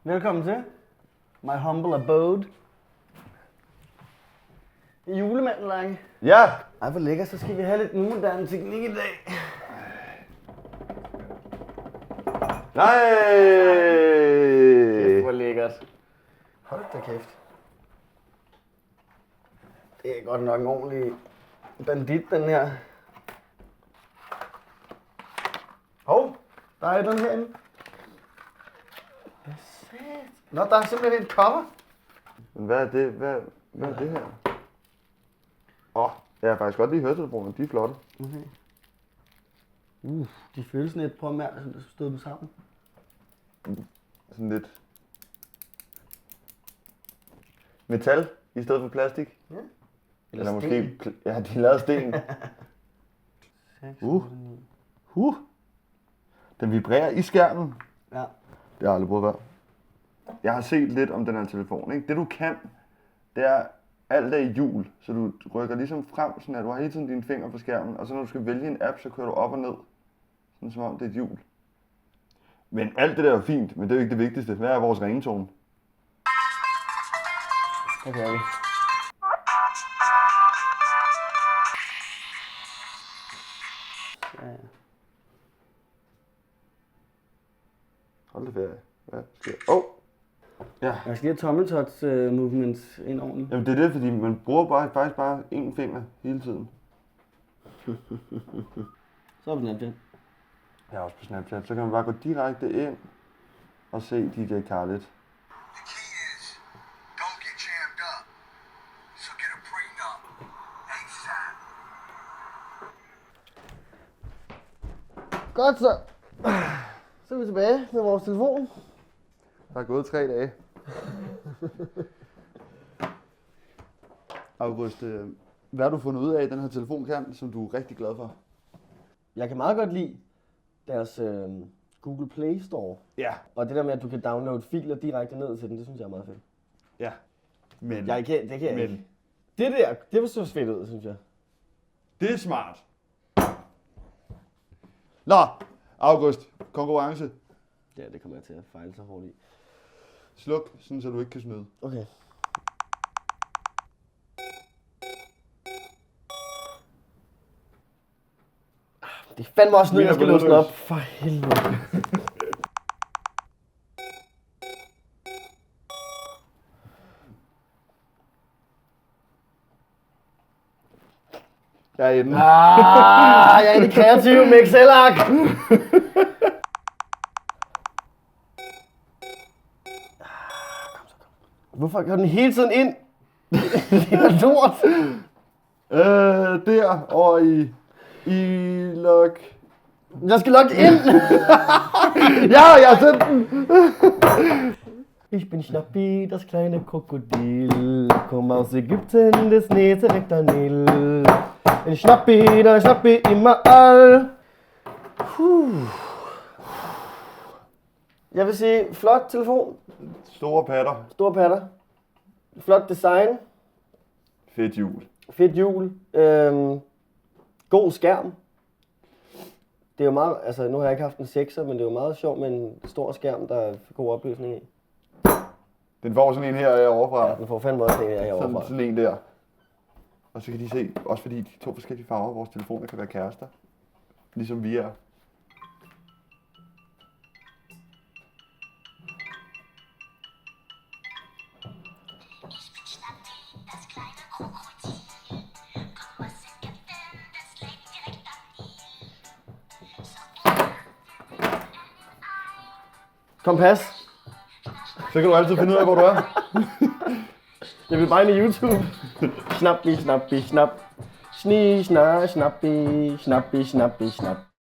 Velkommen til my humble abode. Julemanden, Lange. Ja! Ej, hvor lækkert, så skal vi have lidt moderne teknik i dag. Nej! Kæft, hvor lækkert. Hold da kæft. Det er godt nok en ordentlig bandit, den her. Hov, der er den herinde. Nå, der er simpelthen et cover. Hvad er det? Hvad er det her? Jeg har faktisk godt lige høretelefonerne, de er flotte. Okay. De føles sådan lidt, prøv at mærke, som du stod dem sammen. Sådan lidt metal i stedet for plastik. Ja. Eller måske, ja, de er lavet af sten. Den vibrerer i skærmen. Ja. Det har jeg aldrig prøvet før. Jeg har set lidt om den her telefon. Ikke? Det du kan, det er alt er i hjul. Så du rykker ligesom frem, sådan at du har hele tiden dine fingre på skærmen. Og så når du skal vælge en app, så kører du op og ned. Sådan som om det er et hjul. Men alt det der er fint, men det er jo ikke det vigtigste. Hvad er vores ringetone? Det kan vi. Ja. Hold da ferie. Hvad sker? Ja. Jeg skal lige have tommeltots movements ind ordentligt. Jamen det er det, fordi man bruger faktisk bare én finger hele tiden. Så er vi Snapchat. Jeg er også på Snapchat, så kan man bare gå direkte ind og se DJ Khaled. The key is, don't get jammed up. So get a prenup. ASAP. Godt så. Så er vi tilbage med vores telefon. Der er gået 3 dage. August, hvad har du fundet ud af i den her telefon kan, som du er rigtig glad for? Jeg kan meget godt lide deres Google Play Store. Ja. Og det der med, at du kan downloade filer direkte ned til den, det synes jeg er meget fedt. Ja. Men Det kan jeg Men- ikke. Det der, det var så fedt ud, synes jeg. det er smart. Nå, August, konkurrence. Ja, det kommer jeg til at fejle så hårdt i. Sluk, sådan så du ikke kan snyde. Okay. Det er fandme også noget, jeg skal låse den op. For helvede. Jeg er inde. Jeg er det kreative med Excel-ark. Hvorfor går den hele tiden ind? Det er lort. Der over i log. Jeg skal logge ind. Ja, jeg har sendt den. Ich bin Schnappi, das kleine Krokodil. Komm aus Ägypten, des Nähte direkt der Nil. En Schnappi, der Schnappi immer all. Jeg vil sige, flot telefon. Store patter. Store patter. Flot design. Fedt hjul. Fedt hjul. God skærm. Det er jo meget, altså nu har jeg ikke haft en 6'er, men det er jo meget sjovt med en stor skærm, der er god opløsning i. Den får sådan en her overfra. Ja, den får fandme også en her herovre. Sådan en der. Og så kan de se, også fordi de 2 forskellige farver af vores telefoner kan være kærester. Ligesom vi er. Ich bin Schnappi, das kleine Krokodil. Komm aus Ägypten, das lebt direkt am Nil. So Kompas. Så kan du altid finde ud af, hvor du er. Jeg vil bare ind i YouTube. Snappi, snappi, snap. Sni, sna, snappi, snappi, snappi, snap.